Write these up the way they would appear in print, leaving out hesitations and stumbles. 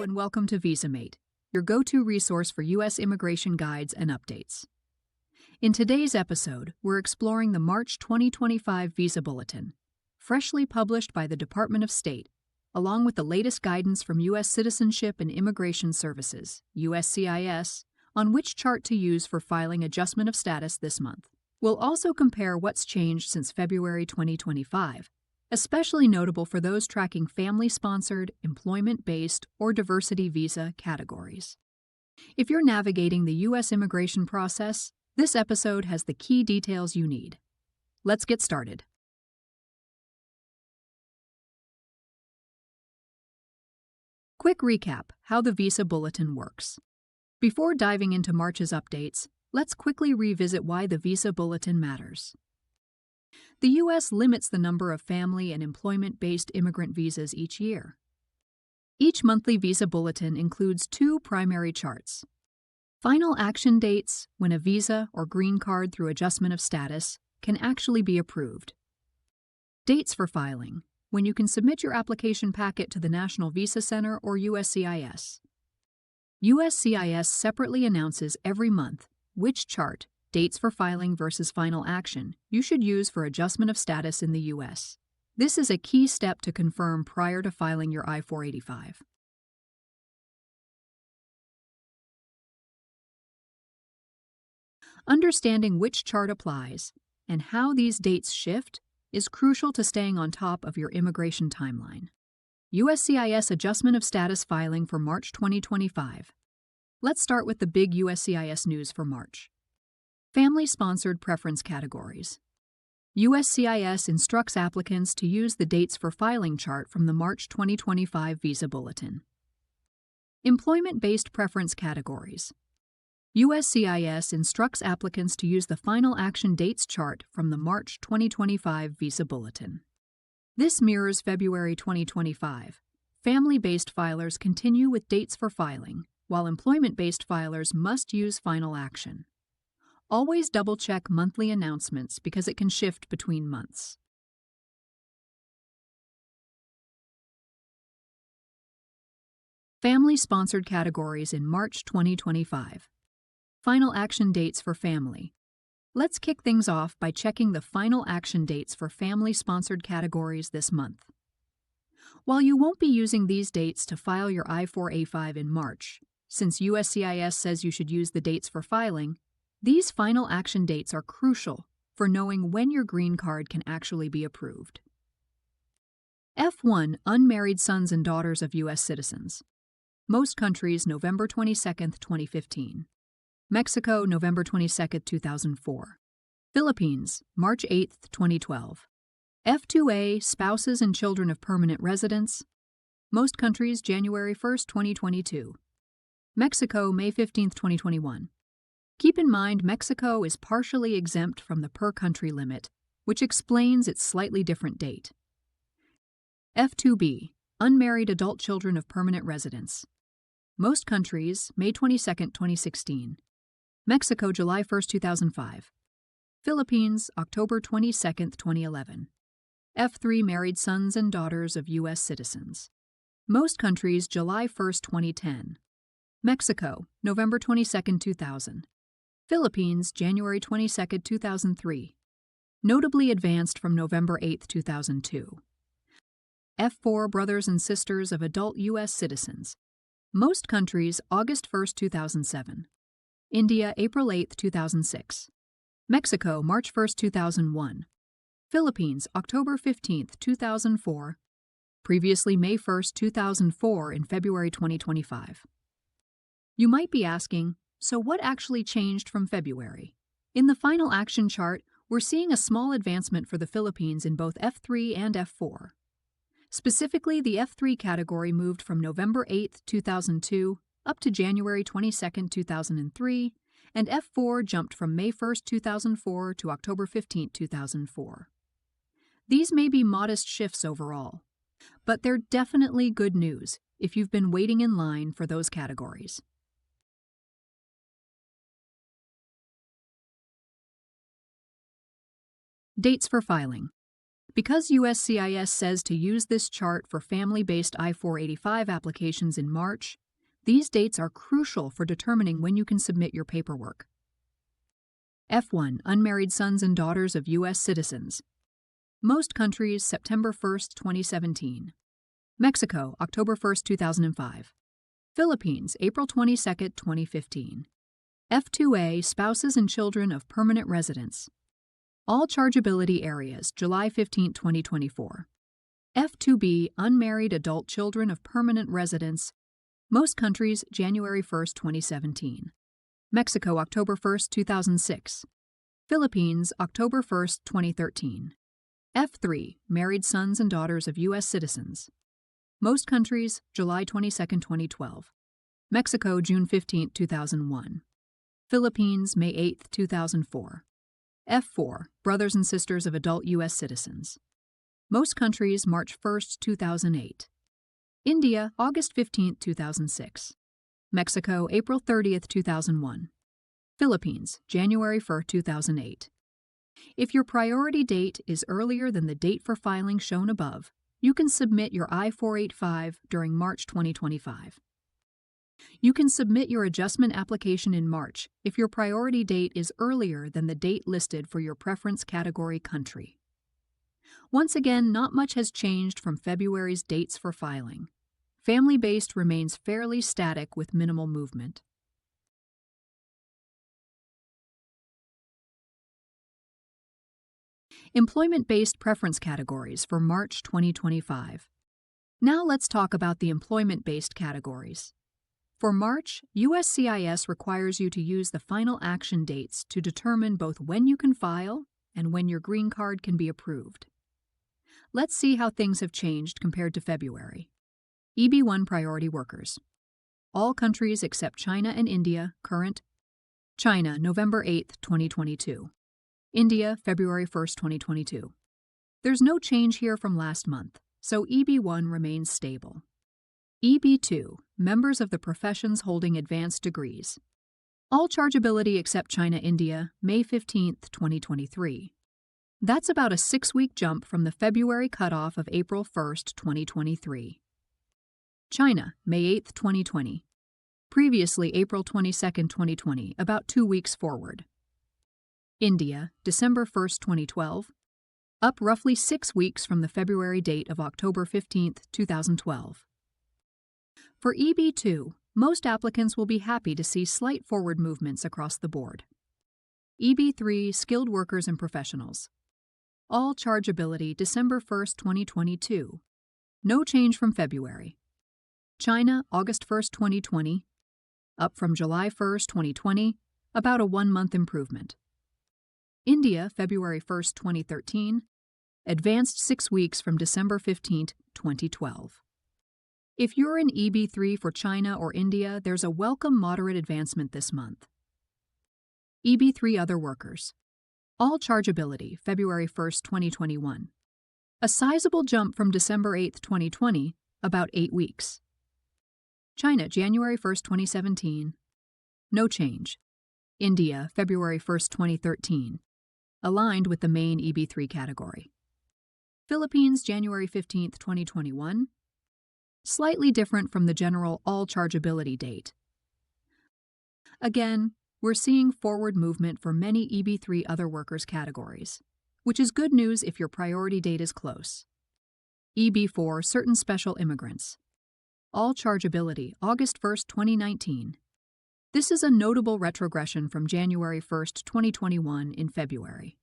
and welcome to VisaMate, your go-to resource for U.S. immigration guides and updates. In today's episode, we're exploring the March 2025 Visa Bulletin, freshly published by the Department of State, along with the latest guidance from U.S. Citizenship and Immigration Services, USCIS, on which chart to use for filing adjustment of status this month. We'll also compare what's changed since February 2025, especially notable for those tracking family-sponsored, employment-based, or diversity visa categories. If you're navigating the U.S. immigration process, this episode has the key details you need. Let's get started. Quick recap: how the Visa Bulletin works. Before diving into March's updates, let's quickly revisit why the Visa Bulletin matters. The U.S. limits the number of family and employment-based immigrant visas each year. Each monthly Visa Bulletin includes two primary charts: final action dates, when a visa or green card through adjustment of status can actually be approved; dates for filing, when you can submit your application packet to the National Visa Center or USCIS. USCIS separately announces every month which chart, dates for filing versus final action, you should use for adjustment of status in the U.S. This is a key step to confirm prior to filing your I-485. Understanding which chart applies and how these dates shift is crucial to staying on top of your immigration timeline. USCIS adjustment of status filing for March 2025. Let's start with the big USCIS news for March. Family-sponsored preference categories. USCIS instructs applicants to use the dates for filing chart from the March 2025 Visa Bulletin. Employment-based preference categories. USCIS instructs applicants to use the final action dates chart from the March 2025 Visa Bulletin. This mirrors February 2025. Family-based filers continue with dates for filing, while employment-based filers must use final action. Always double-check monthly announcements because it can shift between months. Family-sponsored categories in March 2025. Final action dates for family. Let's kick things off by checking the final action dates for family-sponsored categories this month. While you won't be using these dates to file your I-485 in March, since USCIS says you should use the dates for filing, these final action dates are crucial for knowing when your green card can actually be approved. F1 Unmarried sons and daughters of U.S. citizens. Most countries November 22, 2015. Mexico November 22, 2004. Philippines March 8, 2012. F2A Spouses and children of permanent residents. Most countries January 1, 2022. Mexico May 15, 2021. Keep in mind Mexico is partially exempt from the per-country limit, which explains its slightly different date. F2B Unmarried adult children of permanent residents. Most countries May 22, 2016. Mexico July 1, 2005. Philippines October 22, 2011. F3 Married sons and daughters of U.S. citizens. Most countries July 1, 2010. Mexico November 22, 2000. Philippines, January 22, 2003. Notably advanced from November 8, 2002. F4 Brothers and sisters of adult U.S. citizens. Most countries, August 1, 2007. India, April 8, 2006. Mexico, March 1, 2001. Philippines, October 15, 2004. Previously May 1, 2004 and February 2025. You might be asking, so what actually changed from February? In the final action chart, we're seeing a small advancement for the Philippines in both F3 and F4. Specifically, the F3 category moved from November 8, 2002 up to January 22, 2003, and F4 jumped from May 1, 2004 to October 15, 2004. These may be modest shifts overall, but they're definitely good news if you've been waiting in line for those categories. Dates for filing. Because USCIS says to use this chart for family-based I-485 applications in March, these dates are crucial for determining when you can submit your paperwork. F1 Unmarried sons and daughters of U.S. citizens. Most countries, September 1, 2017. Mexico, October 1, 2005. Philippines, April 22, 2015. F2A Spouses and children of permanent residents. All chargeability areas, July 15, 2024. F2B Unmarried adult children of permanent residents. Most countries, January 1, 2017. Mexico, October 1, 2006. Philippines, October 1, 2013. F3 Married sons and daughters of U.S. citizens. Most countries, July 22, 2012. Mexico, June 15, 2001. Philippines, May 8, 2004. F4 Brothers and sisters of adult U.S. citizens. Most countries, March 1, 2008. India, August 15, 2006. Mexico, April 30, 2001. Philippines, January 1, 2008. If your priority date is earlier than the date for filing shown above, you can submit your I-485 during March 2025. You can submit your adjustment application in March if your priority date is earlier than the date listed for your preference category country. Once again, not much has changed from February's dates for filing. Family-based remains fairly static with minimal movement. Employment-based preference categories for March 2025. Now let's talk about the employment-based categories. For March, USCIS requires you to use the final action dates to determine both when you can file and when your green card can be approved. Let's see how things have changed compared to February. EB1 priority workers. All countries except China and India, current. China, November 8, 2022. India, February 1, 2022. There's no change here from last month, so EB1 remains stable. EB2, members of the professions holding advanced degrees. All chargeability except China, India, May 15, 2023. That's about a 6-week jump from the February cutoff of April 1, 2023. China, May 8, 2020. Previously April 22, 2020, about 2 weeks forward. India, December 1, 2012. Up roughly 6 weeks from the February date of October 15, 2012. For EB2, most applicants will be happy to see slight forward movements across the board. EB3 Skilled Workers and Professionals. All chargeability December 1, 2022. No change from February. China, August 1, 2020. Up from July 1, 2020, about a 1-month improvement. India, February 1, 2013. Advanced 6 weeks from December 15, 2012. If you're in EB3 for China or India, there's a welcome moderate advancement this month. EB3 Other Workers. All chargeability, February 1, 2021. A sizable jump from December 8, 2020, about 8 weeks. China, January 1, 2017. No change. India, February 1, 2013. Aligned with the main EB3 category. Philippines, January 15, 2021. Slightly different from the general all chargeability date. Again, we're seeing forward movement for many EB3 Other Workers categories, which is good news if your priority date is close. EB4 Certain Special Immigrants. All chargeability, August 1, 2019. This is a notable retrogression from January 1, 2021 in February.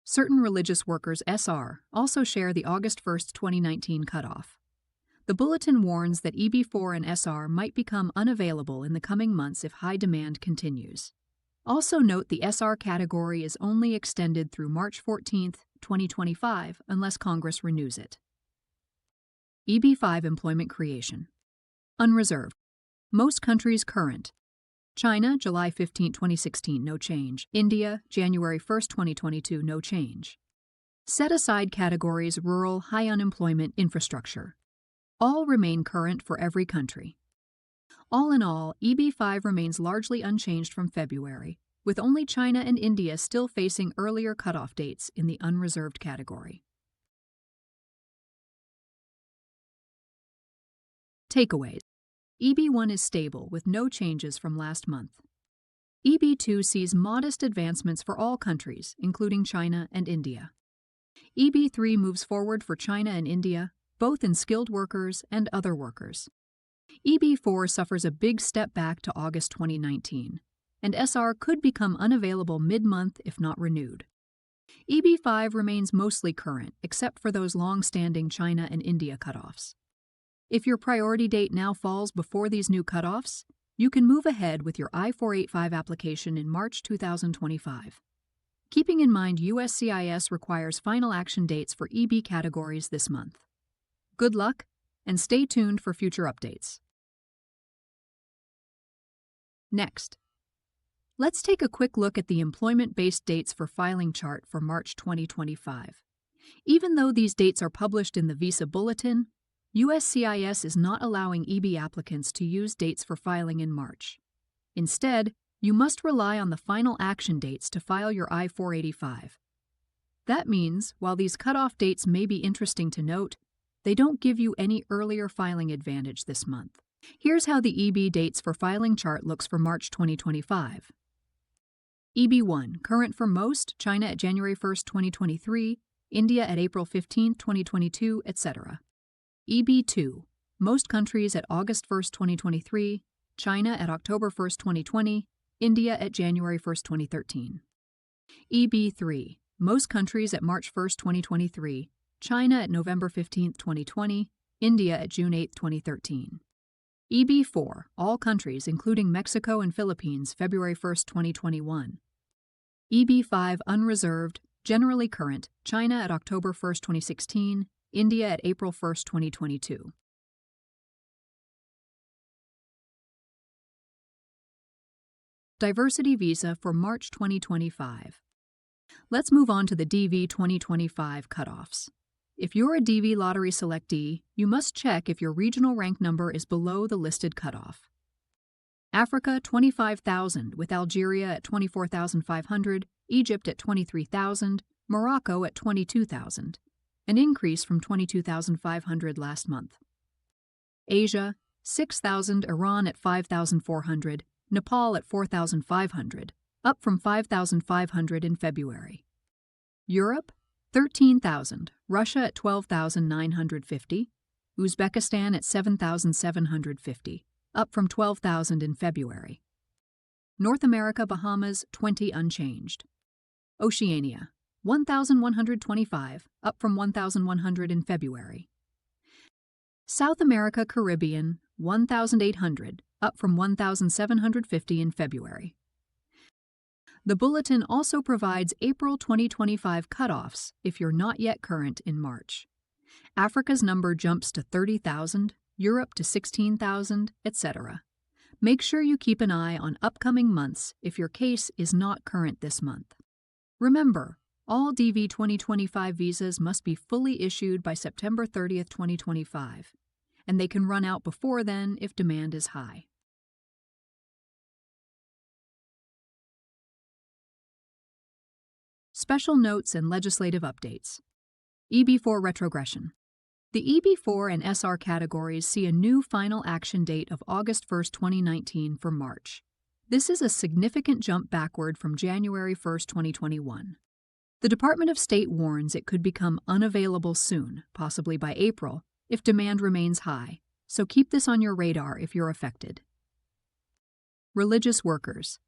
Certain Religious Workers SR also share the August 1, 2019 cutoff. The Bulletin warns that EB4 and SR might become unavailable in the coming months if high demand continues. Also note the SR category is only extended through March 14, 2025 unless Congress renews it. EB5 Employment Creation. Unreserved. Most countries current. China, July 15, 2016, no change. India, January 1, 2022, no change. Set aside categories rural, high unemployment, infrastructure. All remain current for every country. All in all, EB5 remains largely unchanged from February, with only China and India still facing earlier cutoff dates in the unreserved category. Takeaways. EB1 is stable with no changes from last month. EB2 sees modest advancements for all countries, including China and India. EB3 moves forward for China and India, both in skilled workers and other workers. EB4 suffers a big step back to August 2019, and SR could become unavailable mid-month if not renewed. EB5 remains mostly current, except for those long-standing China and India cutoffs. If your priority date now falls before these new cutoffs, you can move ahead with your I-485 application in March 2025. Keeping in mind USCIS requires final action dates for EB categories this month. Good luck, and stay tuned for future updates. Next, let's take a quick look at the employment-based dates for filing chart for March 2025. Even though these dates are published in the Visa Bulletin, USCIS is not allowing EB applicants to use dates for filing in March. Instead, you must rely on the final action dates to file your I-485. That means, while these cutoff dates may be interesting to note, they don't give you any earlier filing advantage this month. Here's how the EB dates for filing chart looks for March 2025. EB1, current for most, China at January 1, 2023, India at April 15, 2022, etc. EB2, most countries at August 1, 2023, China at October 1, 2020, India at January 1, 2013. EB3, most countries at March 1, 2023, China at November 15, 2020, India at June 8, 2013. EB4, all countries including Mexico and Philippines, February 1, 2021. EB5, unreserved, generally current, China at October 1, 2016, India at April 1, 2022. Diversity visa for March 2025. Let's move on to the DV 2025 cutoffs. If you're a DV lottery selectee, you must check if your regional rank number is below the listed cutoff. Africa 25,000 with Algeria at 24,500, Egypt at 23,000, Morocco at 22,000, an increase from 22,500 last month. Asia 6,000, Iran at 5,400, Nepal at 4,500, up from 5,500 in February. Europe 13,000, Russia at 12,950, Uzbekistan at 7,750, up from 12,000 in February. North America, Bahamas 20 unchanged. Oceania 1,125, up from 1,100 in February. South America, Caribbean 1,800, up from 1,750 in February. The Bulletin also provides April 2025 cutoffs if you're not yet current in March. Africa's number jumps to 30,000, Europe to 16,000, etc. Make sure you keep an eye on upcoming months if your case is not current this month. Remember, all DV 2025 visas must be fully issued by September 30, 2025, and they can run out before then if demand is high. Special notes and legislative updates. EB4 retrogression. The EB4 and SR categories see a new final action date of August 1, 2019 for March. This is a significant jump backward from January 1, 2021. The Department of State warns it could become unavailable soon, possibly by April, if demand remains high, so keep this on your radar if you're affected. Religious workers.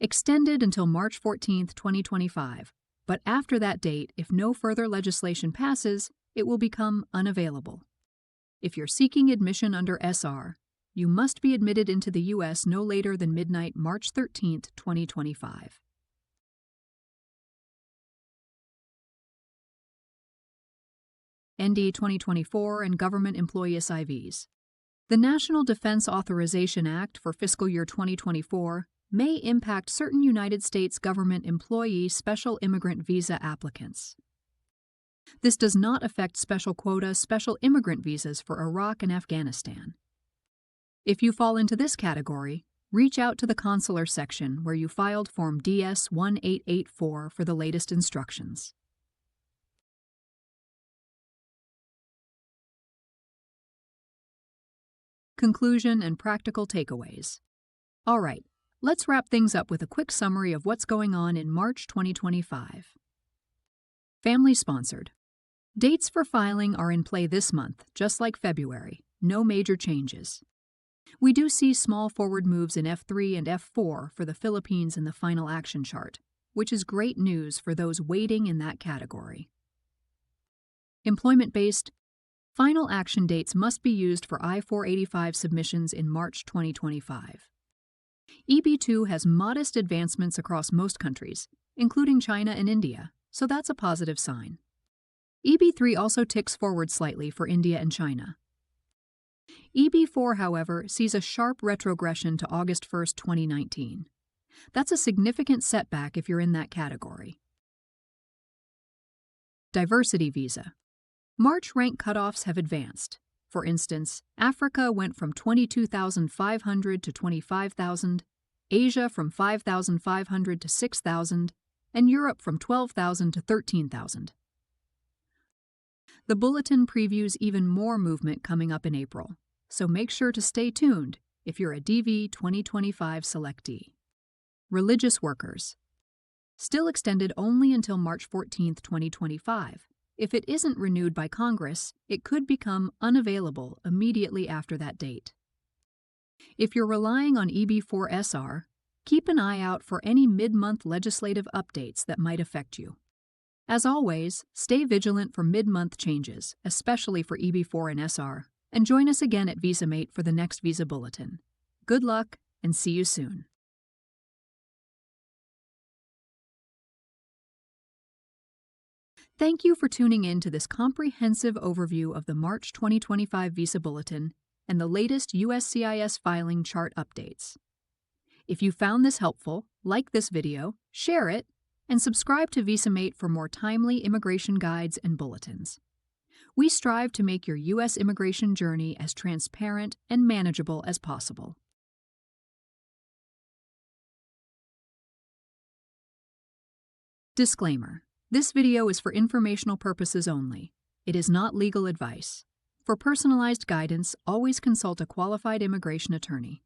Extended until March 14, 2025, but after that date, if no further legislation passes, it will become unavailable. If you're seeking admission under SR, you must be admitted into the U.S. no later than midnight March 13, 2025. ND 2024 and Government Employee SIVs. The National Defense Authorization Act for fiscal year 2024 may impact certain United States government employee special immigrant visa applicants. This does not affect special quota special immigrant visas for Iraq and Afghanistan. If you fall into this category, reach out to the consular section where you filed Form DS-1884 for the latest instructions. conclusion, and practical takeaways. All right, let's wrap things up with a quick summary of what's going on in March 2025. Family-sponsored. Dates for filing are in play this month, just like February. No major changes. We do see small forward moves in F3 and F4 for the Philippines in the final action chart, which is great news for those waiting in that category. Employment-based. Final action dates must be used for I-485 submissions in March 2025. EB2 has modest advancements across most countries, including China and India, so that's a positive sign. EB3 also ticks forward slightly for India and China. EB4, however, sees a sharp retrogression to August 1, 2019. That's a significant setback if you're in that category. Diversity visa. March rank cutoffs have advanced. For instance, Africa went from 22,500 to 25,000, Asia from 5,500 to 6,000, and Europe from 12,000 to 13,000. The Bulletin previews even more movement coming up in April, so make sure to stay tuned if you're a DV 2025 selectee. Religious workers. Still extended only until March 14, 2025. If it isn't renewed by Congress, it could become unavailable immediately after that date. If you're relying on EB4SR, keep an eye out for any mid-month legislative updates that might affect you. As always, stay vigilant for mid-month changes, especially for EB4 and SR, and join us again at VisaMate for the next Visa Bulletin. Good luck, and see you soon. Thank you for tuning in to this comprehensive overview of the March 2025 Visa Bulletin and the latest USCIS filing chart updates. If you found this helpful, like this video, share it, and subscribe to VisaMate for more timely immigration guides and bulletins. We strive to make your U.S. immigration journey as transparent and manageable as possible. Disclaimer: this video is for informational purposes only. It is not legal advice. For personalized guidance, always consult a qualified immigration attorney.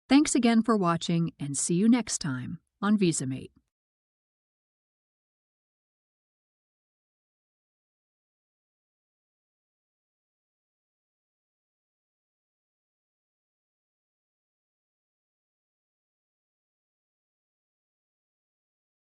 Thanks again for watching, and see you next time on VisaMate.